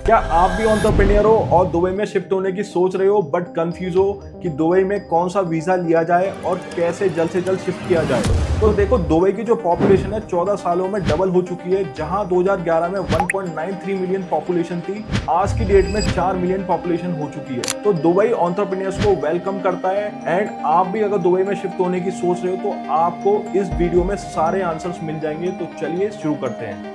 क्या आप भी एंटरप्रेन्योर हो और दुबई में शिफ्ट होने की सोच रहे हो बट कंफ्यूज हो कि दुबई में कौन सा वीजा लिया जाए और कैसे जल्द से जल्द शिफ्ट किया जाए? तो देखो, दुबई की जो पॉपुलेशन है 14 सालों में डबल हो चुकी है। जहां 2011 में 1.93 मिलियन पॉपुलेशन थी, आज की डेट में 4 मिलियन पॉपुलेशन हो चुकी है। तो दुबई एंटरप्रेन्योर्स को वेलकम करता है। एंड आप भी अगर दुबई में शिफ्ट होने की सोच रहे हो तो आपको इस वीडियो में सारे आंसर्स मिल जाएंगे। तो चलिए शुरू करते हैं।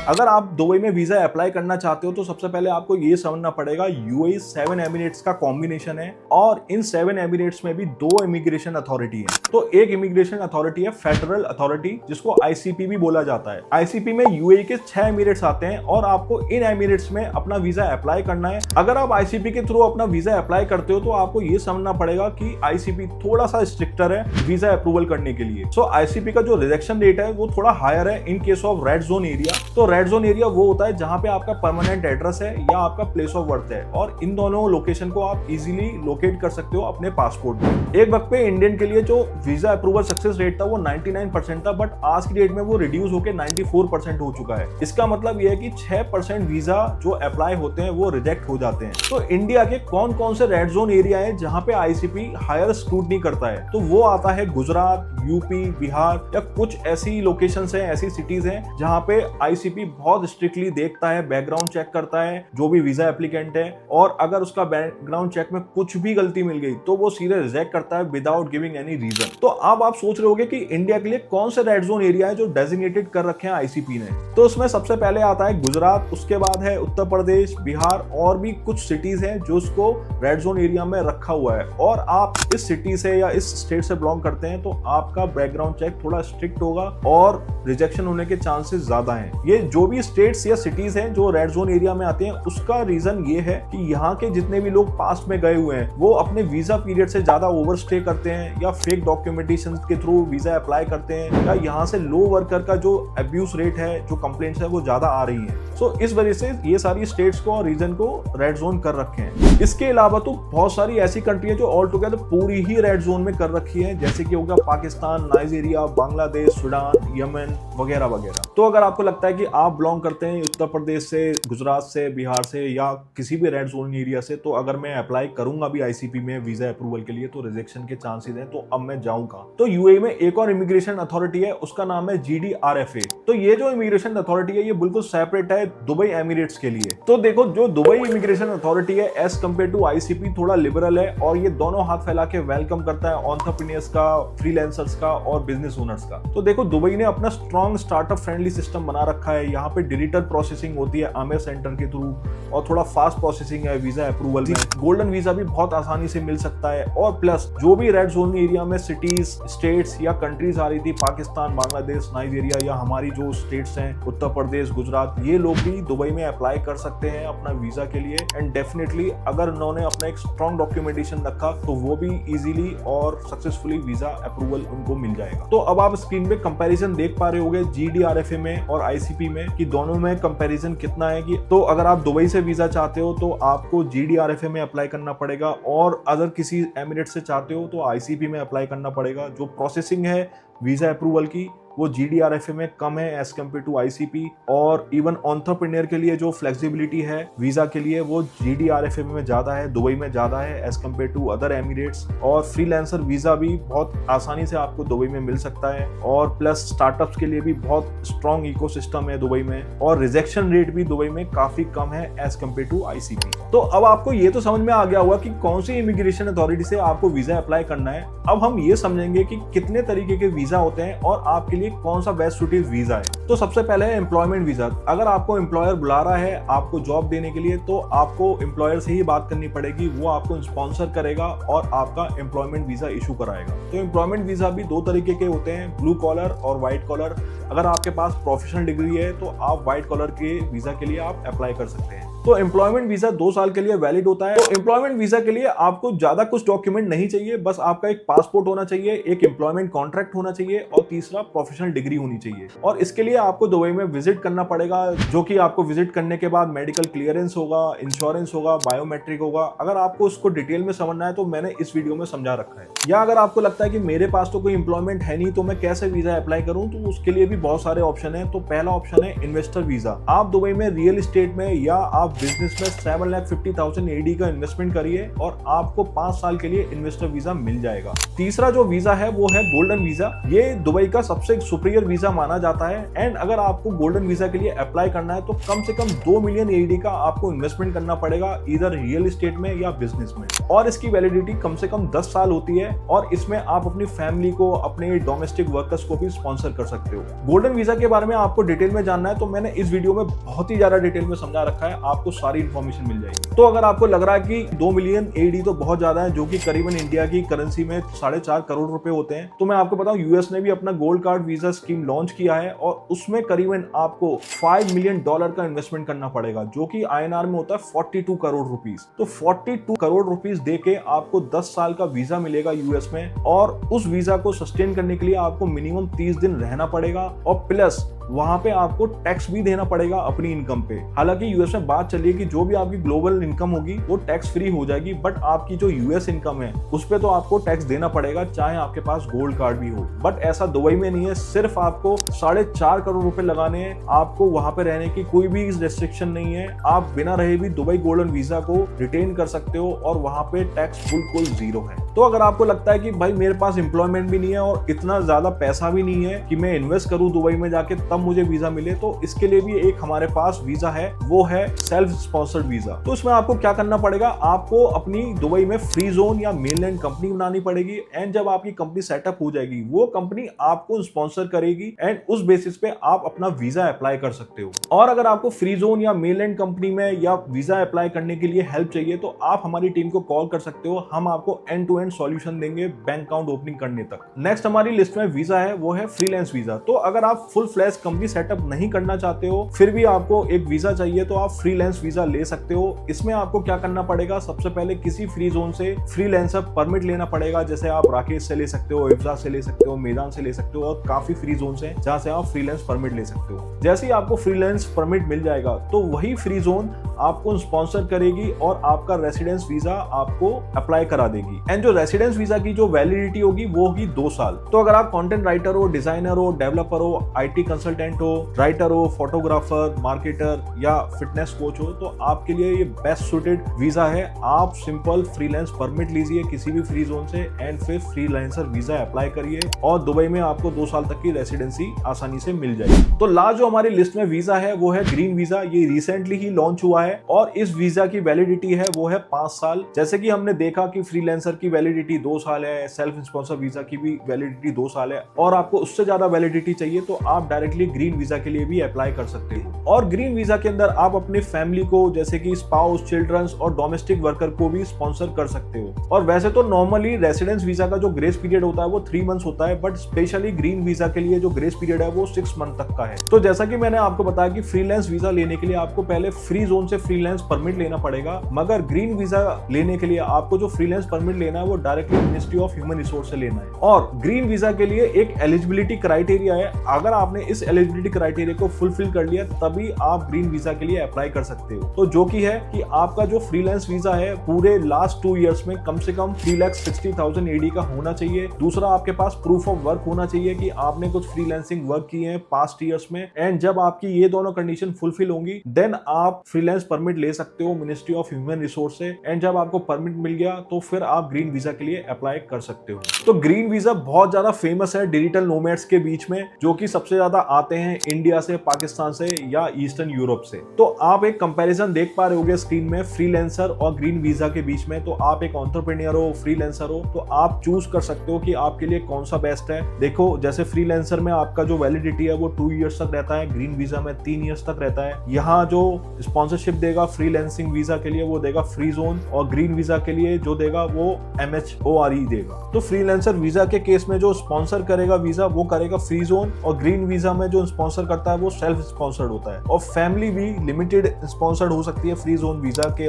अगर आप दुबई में वीजा अप्लाई करना चाहते हो तो सबसे पहले आपको ये समझना पड़ेगा यूएई 7 एमिरेट्स का कॉम्बिनेशन है और इन 7 एमिरेट्स में भी 2 इमिग्रेशन अथॉरिटी है। तो एक इमिग्रेशन अथॉरिटी है फेडरल अथॉरिटी, जिसको आईसीपी भी बोला जाता है। आईसीपी में यूएई के 6 एमिरेट्स आते हैं और आपको इन एमिरेट्स में अपना वीजा अप्लाई करना है। अगर आप आईसीपी के थ्रू अपना वीजा अप्लाई करते हो तो आपको ये समझना पड़ेगा कि आईसीपी थोड़ा सा स्ट्रिक्टर है वीजा अप्रूवल करने के लिए। सो आईसीपी का जो रिजेक्शन रेट है वो थोड़ा हायर है in case of red zone area. तो रेड जोन एरिया वो होता है जहां पे आपका परमानेंट एड्रेस है या आपका प्लेस ऑफ बर्थ है, और इन दोनों लोकेशन को आप इजीली लोकेट कर सकते हो अपने पासपोर्ट में। एक वक्त पे इंडियन के लिए जो वीजा अप्रूवल सक्सेस रेट था वो 99% था, बट आज की डेट में वो रिड्यूस होकर 94% हो चुका है। इसका मतलब ये है कि 6% वीजा जो अप्लाई होते हैं वो रिजेक्ट हो जाते हैं। तो इंडिया के कौन कौन से रेड जोन एरिया है जहां पे आईसीपी हायर स्क्रूटनी करता है, तो वो आता है गुजरात, यूपी, बिहार, या कुछ ऐसी लोकेशंस हैं, ऐसी सिटीज हैं जहां पे आईसीपी बहुत स्ट्रिक्टली देखता है, बैकग्राउंड चेक करता है जो भी वीजा एप्लीकेंट है, और अगर उसका बैकग्राउंड चेक में कुछ भी गलती मिल गई तो वो सीधे रिजेक्ट करता है विदाउट गिविंग एनी रीजन। तो अब आप सोच रहे होंगे कि इंडिया के लिए कौन से रेड जोन एरिया है जो डेजिग्नेटेड कर रखे हैं आईसीपी ने। तो उसमें सबसे पहले आता है गुजरात, उसके बाद है उत्तर प्रदेश, बिहार, और भी कुछ सिटीज हैं जो उसको रेड जोन एरिया में रखा हुआ है। और आप इस सिटी से या इस स्टेट से बिलोंग करते हैं तो आपका बैकग्राउंड चेक थोड़ा स्ट्रिक्ट होगा और रिजेक्शन होने के चांसेस ज्यादा हैं। ये जो भी स्टेट्स या सिटीज हैं जो रेड जोन एरिया में आते हैं, उसका रीजन ये है कि यहाँ के जितने भी लोग पास्ट में गए हुए हैं वो अपने वीजा पीरियड से ज्यादा ओवरस्टे करते हैं या फेक डॉक्यूमेंटेशन के थ्रू वीजा अप्लाई करते हैं, या यहाँ से लो वर्कर का जो अब्यूज रेट है, जो कंप्लेंट्स है वो ज्यादा आ रही है। सो इस वजह से ये सारी स्टेट्स को और रीजन को रेड जोन कर रखे हैं। इसके अलावा तो बहुत सारी ऐसी कंट्री है जो ऑल टुगेदर पूरी ही रेड जोन में कर रखी है, जैसे कि हो गया Pakistan, Nigeria, Bangladesh, Sudan, Yemen वगैरह वगैरह। तो अगर आपको लगता है कि आप बिलोंग करते हैं उत्तर प्रदेश से, गुजरात से, बिहार से, या किसी भी रेड जोन एरिया से, तो अगर मैं अप्लाई करूंगा भी आईसीपी में वीजा अप्रूवल के लिए तो रिजेक्शन के चांसेस हैं, तो अब मैं जाऊंगा। तो यूएई में एक और इमिग्रेशन अथॉरिटी है, उसका नाम है जीडीआरएफए। तो ये जो इमिग्रेशन अथॉरिटी है ये बिल्कुल सेपरेट है दुबई एमिरेट्स के लिए। तो देखो, जो दुबई इमिग्रेशन अथॉरिटी है एज कम्पेयर टू आईसीपी थोड़ा लिबरल है, और ये दोनों हाथ फैला के वेलकम करता है एंटरप्रेन्योर्स का, फ्रीलांसर्स का और बिजनेस ओनर्स का। तो देखो, दुबई ने अपना स्ट्रॉन्ग स्टार्टअप फ्रेंडली सिस्टम बना रखा है। यहाँ पे डिजिटल प्रोसेसिंग होती है आमिर सेंटर के थ्रू, और थोड़ा फास्ट प्रोसेसिंग है वीजा अप्रूवल में। गोल्डन वीजा भी बहुत आसानी से मिल सकता है। और प्लस जो भी रेड जोन एरिया में सिटीज, स्टेट्स या कंट्रीज आ रही थी, पाकिस्तान, बांग्लादेश, नाइजीरिया, या हमारी जो स्टेट्स हैं उत्तर प्रदेश, गुजरात, ये लोग भी दुबई में अप्लाई कर सकते हैं अपना वीजा के लिए। एंड डेफिनेटली अगर उन्होंने अपना एक स्ट्रॉन्ग डॉक्यूमेंटेशन रखा तो वो भी इजीली और सक्सेसफुली वीजा अप्रूवल उनको मिल जाएगा। तो अब आप स्क्रीन पे कंपैरिजन देख पा रहे होंगे जीडीआरएफए में और आईसीपी में कि दोनों में कंपैरिजन कितना है। कि तो अगर आप दुबई से वीजा चाहते हो तो आपको जीडीआरएफए में अप्लाई करना पड़ेगा, और अगर किसी एमिरेट से चाहते हो तो आईसीपी में अप्लाई करना पड़ेगा। जो प्रोसेसिंग है वीजा अप्रूवल की वो जीडीआरएफए में कम है एज कम्पेयर टू आईसीपी, और इवन एंटरप्रेन्योर के लिए जो फ्लेक्सिबिलिटी है वीजा के लिए वो जीडीआरएफए में ज्यादा है, दुबई में ज्यादा है as compare to other Emirates. और फ्रीलांसर वीजा भी बहुत आसानी से आपको दुबई में मिल सकता है, और प्लस स्टार्टअप्स के लिए भी बहुत स्ट्रॉन्ग इकोसिस्टम है दुबई में, और रिजेक्शन रेट भी दुबई में काफी कम है एज कम्पेयर टू आईसीपी। तो अब आपको ये तो समझ में आ गया होगा कि कौन सी इमिग्रेशन अथॉरिटी से आपको वीजा अप्लाई करना है। अब हम ये समझेंगे कि कितने तरीके के वीजा होते हैं और आपके लिए कौन सा बेस्ट सूटेड वीजा है। तो सबसे पहले है एम्प्लॉयमेंट वीजा। अगर आपको एम्प्लॉयर बुला रहा है आपको जॉब देने के लिए तो आपको एम्प्लॉयर से ही बात करनी पड़ेगी, वो आपको स्पॉन्सर करेगा और आपका एम्प्लॉयमेंट वीजा इशू कराएगा। तो एम्प्लॉयमेंट वीजा भी 2 तरीके के होते हैं, ब्लू कॉलर और व्हाइट कॉलर। अगर आपके पास प्रोफेशनल डिग्री है तो आप व्हाइट कॉलर के वीजा के लिए आप अप्लाई कर सकते हैं। तो एम्प्लॉयमेंट वीजा 2 साल के लिए वैलिड होता है। तो एम्प्लॉयमेंट वीजा के लिए आपको ज्यादा कुछ डॉक्यूमेंट नहीं चाहिए, बस आपका एक पासपोर्ट होना चाहिए, एक एम्प्लॉयमेंट कॉन्ट्रैक्ट होना चाहिए और तीसरा प्रोफेशनल डिग्री होनी चाहिए। और इसके लिए आपको दुबई में विजिट करना पड़ेगा, जो कि आपको विजिट करने के बाद मेडिकल क्लियरेंस होगा, इंश्योरेंस होगा, बायोमेट्रिक होगा। अगर आपको उसको डिटेल में समझना है तो मैंने इस वीडियो में समझा रखा है। या अगर आपको लगता है कि मेरे पास तो कोई एम्प्लॉयमेंट है नहीं तो मैं कैसे वीजा अप्लाई करूं, तो उसके लिए भी बहुत सारे ऑप्शन है। तो पहला ऑप्शन है इन्वेस्टर वीजा। आप दुबई में रियल एस्टेट में या आप बिजनेस में 7,50,000 AED का इन्वेस्टमेंट करिए और आपको 5 साल के लिए इन्वेस्टर वीजा मिल जाएगा। तीसरा जो वीजा है वो है गोल्डन वीजा। ये दुबई का सबसे सुपीरियर वीजा माना जाता है। एंड अगर आपको गोल्डन वीजा के लिए अप्लाई करना है तो कम से कम 2 मिलियन AED का आपको इन्वेस्टमेंट करना पड़ेगा, इधर रियल एस्टेट में या बिजनेस में। और इसकी वैलिडिटी कम से कम 10 साल होती है और इसमें आप अपनी फैमिली को, अपने डोमेस्टिक वर्कर्स को भी स्पॉन्सर कर सकते हो। गोल्डन वीजा के बारे में आपको डिटेल में जानना है तो मैंने इस वीडियो में बहुत ही ज्यादा डिटेल में समझा रखा है, आपको सारी इंफॉर्मेशन मिल जाएगी। तो अगर आपको लग रहा है कि 2 मिलियन AED तो बहुत ज्यादा है, जो कि करीबन इंडिया की करेंसी में 4.5 करोड़ रुपए होते हैं, तो मैं आपको बताऊं यूएस ने भी अपना gold card visa scheme launch किया है और उसमें करीबन आपको $5 मिलियन का इन्वेस्टमेंट करना पड़ेगा, जो कि INR में होता है 42 करोड़ रुपीस। तो 42 करोड़ रुपीस देके आपको 10 साल का वीजा मिलेगा यूएस में। और उस वीजा को सस्टेन करने के लिए आपको मिनिमम 30 दिन रहना पड़ेगा और प्लस वहां पे आपको टैक्स भी देना पड़ेगा अपनी इनकम पे। हालांकि यूएस में बात चली है कि जो भी आपकी ग्लोबल इनकम होगी वो टैक्स फ्री हो जाएगी, बट आपकी जो यूएस इनकम है उस पे तो आपको टैक्स देना पड़ेगा, चाहे आपके पास गोल्ड कार्ड भी हो। बट ऐसा दुबई में नहीं है, सिर्फ आपको 4.5 करोड़ रुपए लगाने हैं। आपको वहां पे रहने की कोई भी रिस्ट्रिक्शन नहीं है, आप बिना रहे भी दुबई गोल्डन वीजा को रिटेन कर सकते हो और वहां पे टैक्स बिल्कुल जीरो है। तो अगर आपको लगता है कि भाई मेरे पास एम्प्लॉयमेंट भी नहीं है और इतना ज्यादा पैसा भी नहीं है कि मैं इन्वेस्ट करूं दुबई में जाके तब मुझे वीजा मिले, तो इसके लिए भी एक हमारे पास वीजा है, वो है सेल्फ स्पॉन्सर्ड वीजा। तो इसमें आपको क्या करना पड़ेगा, आपको अपनी दुबई में फ्री जोन या मेनलैंड कंपनी बनानी पड़ेगी। एंड जब आपकी कंपनी सेटअप हो जाएगी वो कंपनी आपको स्पॉन्सर करेगी एंड उस बेसिस पे आप अपना वीजा अप्लाई कर सकते हो। और अगर आपको फ्री जोन या मेनलैंड कंपनी में या वीजा अप्लाई करने के लिए हेल्प चाहिए तो आप हमारी टीम को कॉल कर सकते हो, हम आपको एंड टू एंड सॉल्यूशन देंगे बैंक अकाउंट ओपनिंग करने तक। नेक्स्ट हमारी लिस्ट में वीजा है वो है फ्रीलांस वीजा। तो अगर आप फुल फ्लैश कंपनी सेटअप नहीं करना चाहते हो फिर भी आपको एक वीजा चाहिए तो आप फ्रीलांस वीजा ले सकते हो। इसमें आपको क्या करना पड़ेगा, सबसे पहले किसी फ्री जोन से फ्रीलांसर परमिट लेना पड़ेगा, जैसे आप राकेश से ले सकते हो, इफ्जा से ले सकते हो, मैदान से ले सकते हो और काफी फ्री जोन है जहां से आप फ्रीलांस परमिट ले सकते हो। जैसे ही आपको फ्रीलांस परमिट मिल जाएगा तो वही फ्री जोन आपको स्पॉन्सर करेगी और आपका रेसिडेंस वीजा आपको अप्लाई करा देगी। एंड जो रेसिडेंस वीजा की जो वैलिडिटी होगी वो होगी 2 साल। तो अगर आप कंटेंट राइटर हो, डिजाइनर हो, डेवलपर हो, IT कंसल्टेंट हो, राइटर हो, फोटोग्राफर, मार्केटर या फिटनेस कोच हो तो आपके लिए ये बेस्ट सूटेड वीजा है। आप सिंपल फ्रीलांस परमिट लीजिए किसी भी फ्री जोन से एंड फिर फ्रीलांसर वीजा अप्लाई करिए और दुबई में आपको 2 साल तक की रेसिडेंसी आसानी से मिल जाएगी। तो लास्ट जो हमारी लिस्ट में वीजा है वो है ग्रीन वीजा। ये रिसेंटली ही लॉन्च हुआ है और इस वीजा की वैलिडिटी है वो है 5 साल। जैसे कि हमने देखा कि फ्रीलांसर की वैलिडिटी 2 साल है, सेल्फ स्पॉन्सर वीजा की भी वैलिडिटी 2 साल है और आपको उससे ज्यादा वैलिडिटी चाहिए तो आप डायरेक्टली ग्रीन वीजा के लिए भी अप्लाई कर सकते हो। और ग्रीन वीजा के अंदर आप अपनी फैमिली को जैसे कि स्पाउस, चिल्ड्रंस और डोमेस्टिक वर्कर को भी स्पॉन्सर कर सकते हो। और वैसे तो नॉर्मली रेसिडेंस वीजा का जो ग्रेस पीरियड होता है वो 3 मंथ्स होता है, बट स्पेशली ग्रीन वीजा के लिए जो ग्रेस पीरियड है वो 6 मंथ तक का है। तो जैसा कि मैंने आपको बताया कि फ्रीलांस वीजा लेने के लिए आपको पहले फ्री जोन से फ्रीलांस परमिट लेना पड़ेगा, मगर ग्रीन वीजा लेने के लिए आपको जो फ्रीलांस परमिट लेना है वो directly ministry of human resource से लेना है। और ग्रीन वीजा के लिए एक एलिजिबिलिटी क्राइटेरिया है, अगर आपने इस एलिजिबिलिटी क्राइटेरिया को फुलफिल कर लिया तभी आप ग्रीन वीजा के लिए अप्लाई कर सकते हो। तो जो कि है कि आपका जो फ्रीलांस वीजा है पूरे लास्ट 2 इयर्स में कम से कम 3,60,000 AED का होना चाहिए। दूसरा, आपके पास प्रूफ ऑफ वर्क होना चाहिए कि आपने कुछ फ्रीलांसिंग वर्क किए हैं पास्ट ईयर्स में। एंड जब आपकी ये दोनों कंडीशन फुलफिल होंगी देन आप फ्रीलांस परमिट ले सकते हो मिनिस्ट्री ऑफ ह्यूमन रिसोर्स से। एंड जब आपको परमिट मिल गया तो फिर आप ग्रीन वीजा के लिए अप्लाई कर सकते हो। तो ग्रीन वीजा बहुत ज्यादा फेमस है डिजिटल नोमैड्स के बीच में, जो कि सबसे ज्यादा आते हैं इंडिया से, पाकिस्तान से या ईस्टर्न यूरोप से। तो आप एक कंपैरिजन देख पा रहे होगे स्क्रीन में फ्रीलांसर और ग्रीन वीजा के बीच में। तो आप एक एंटरप्रेन्योर हो, फ्रीलांसर हो, तो आप चूज कर सकते हो कि आपके लिए कौन सा बेस्ट है। देखो जैसे फ्रीलांसर में आपका जो वैलिडिटी है वो 2 इयर्स तक रहता है, ग्रीन वीजा में 3 इयर्स तक रहता है। यहाँ जो स्पॉन्सरशिप सिटीजनशिप देगा फ्रीलांसिंग वीजा के लिए वो देगा फ्री जोन, और ग्रीन वीजा के लिए जो देगा वो MHORE देगा। तो फ्रीलांसर वीजा के केस में जो स्पॉन्सर करेगा वीजा वो करेगा फ्री जोन, और ग्रीन वीजा में जो स्पॉन्सर करता है वो सेल्फ स्पॉन्सर्ड होता है, और फैमिली भी लिमिटेड स्पॉन्सर्ड हो सकती है फ्री जोन वीजा के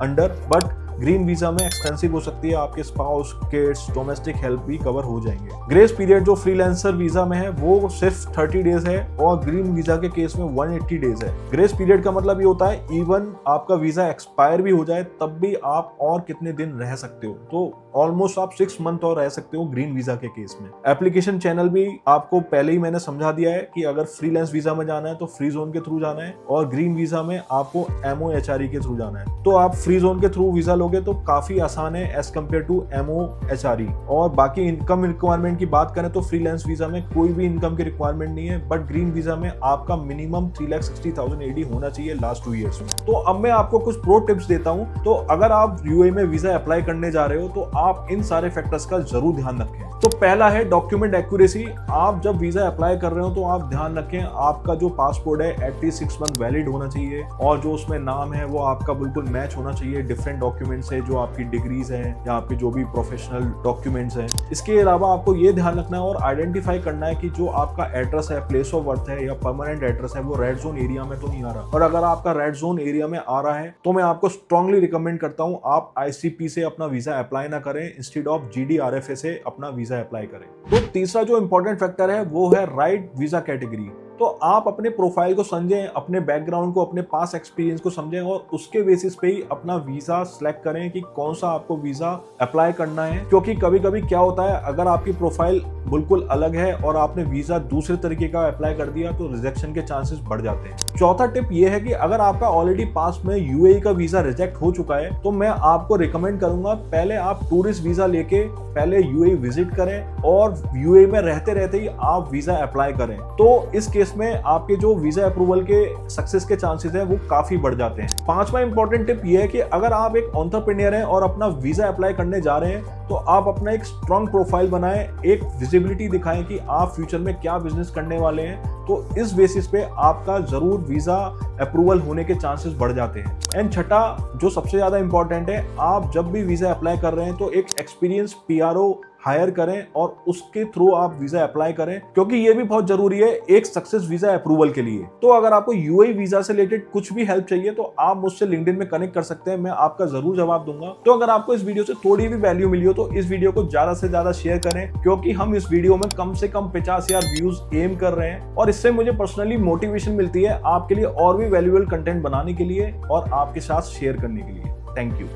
अंडर, बट ग्रीन वीजा में एक्सटेंसिव हो सकती है, आपके स्पाउस, किड्स, डोमेस्टिक हेल्प भी कवर हो जाएंगे। ग्रेस पीरियड जो फ्रीलांसर वीजा में है वो सिर्फ 30 डेज है, और ग्रीन वीजा के केस में 180 डेज है। ग्रेस पीरियड का मतलब ये होता है इवन आपका वीजा एक्सपायर भी हो जाए तब भी आप और कितने दिन रह सकते हो, तो ऑलमोस्ट आप 6 मंथ और रह सकते हो ग्रीन वीजा के केस में। एप्लीकेशन चैनल भी आपको पहले ही मैंने समझा दिया है कि अगर फ्रीलांस वीजा में जाना है तो फ्री जोन के थ्रू जाना है, और ग्रीन वीजा में आपको MOHRE के थ्रू जाना है। तो आप फ्री जोन के थ्रू वीजा तो काफी आसान है एज कम्पेयर टू MOHRE। और बाकी इनकम रिक्वायरमेंट की बात करें तो फ्रीलांस वीजा में कोई भी इनकम की रिक्वायरमेंट नहीं है, बट ग्रीन वीजा में आपका मिनिमम 3,60,000 AD होना चाहिए लास्ट 2 ईयर्स में। तो अब मैं आपको कुछ प्रो टिप्स देता हूं। तो अगर आप UAE में वीजा अप्लाई करने जा रहे हो तो आप इन सारे फैक्टर्स का जरूर ध्यान रखें। तो पहला है डॉक्यूमेंट एक्यूरेसी। आप जब वीजा अप्लाई कर रहे हो तो आप ध्यान रखें आपका जो पासपोर्ट है एटलीस्ट 6 मंथ वैलिड होना चाहिए, और जो उसमें नाम है वो आपका बिल्कुल मैच होना चाहिए डिफरेंट डॉक्यूमेंट से, जो आपकी डिग्रीज हैं या आपके जो भी प्रोफेशनल डॉक्यूमेंट्स हैं। इसके अलावा आपको ये ध्यान रखना है और आइडेंटिफाई करना है कि जो आपका एड्रेस है, प्लेस ऑफ बर्थ है या परमानेंट एड्रेस है, वो रेड जोन एरिया में तो नहीं आ रहा। और अगर आपका रेड जोन एरिया में आ रहा है तो मैं आपको स्ट्रांगली रिकमेंड करता हूं आप ICP से अपना वीजा अप्लाई ना करें, इंस्टेड ऑफ GDRFA से अपना वीजा अप्लाई करें। तो तीसरा जो इंपॉर्टेंट फैक्टर है वो है राइट वीजा कैटेगरी। तो आप अपने प्रोफाइल को समझें, अपने बैकग्राउंड को, अपने पास एक्सपीरियंस को समझें, और उसके बेसिस पे ही अपना वीजा सिलेक्ट करें कि कौन सा आपको वीजा अप्लाई करना है। क्योंकि कभी कभी क्या होता है, अगर आपकी प्रोफाइल बिल्कुल अलग है और आपने वीजा दूसरे तरीके का अप्लाई कर दिया तो रिजेक्शन के चांसेस बढ़ जाते हैं। चौथा टिप ये है कि अगर आपका ऑलरेडी पास में UAE का वीजा रिजेक्ट हो चुका है तो मैं आपको रिकमेंड करूंगा पहले आप टूरिस्ट वीजा लेके पहले UAE विजिट करें, और UAE में रहते रहते ही आप वीजा अप्लाई करें। तो इस केस में आपके जो वीजा अप्रूवल के सक्सेस के चांसेस हैं वो काफी बढ़ जाते हैं। पांचवा इंपॉर्टेंट टिप ये है कि अगर आप एक एंटरप्रेन्योर हैं और अपना वीजा अप्लाई करने जा रहे हैं तो आप अपना एक स्ट्रॉन्ग प्रोफाइल बनाएं, एक विजिबिलिटी दिखाएं कि आप फ्यूचर में क्या बिजनेस करने वाले हैं। तो इस बेसिस पे आपका जरूर वीजा अप्रूवल होने के चांसेस बढ़ जाते हैं। एंड छठा जो सबसे ज्यादा इंपॉर्टेंट है, आप जब भी वीजा अप्लाई कर रहे हैं तो एक एक्सपीरियंस PRO हायर करें और उसके थ्रू आप वीजा अप्लाई करें, क्योंकि ये भी बहुत जरूरी है एक सक्सेस वीजा अप्रूवल के लिए। तो अगर आपको UAE वीजा से रिलेटेड कुछ भी हेल्प चाहिए तो आप मुझसे लिंक्डइन में कनेक्ट कर सकते हैं, मैं आपका जरूर जवाब दूंगा। तो अगर आपको इस वीडियो से थोड़ी भी वैल्यू मिली हो तो इस वीडियो को ज्यादा से ज्यादा शेयर करें, क्योंकि हम इस वीडियो में कम से कम 50,000 व्यूज एम कर रहे हैं, और इससे मुझे पर्सनली मोटिवेशन मिलती है आपके लिए और भी वैल्यूएबल कंटेंट बनाने के लिए और आपके साथ शेयर करने के लिए। Thank you.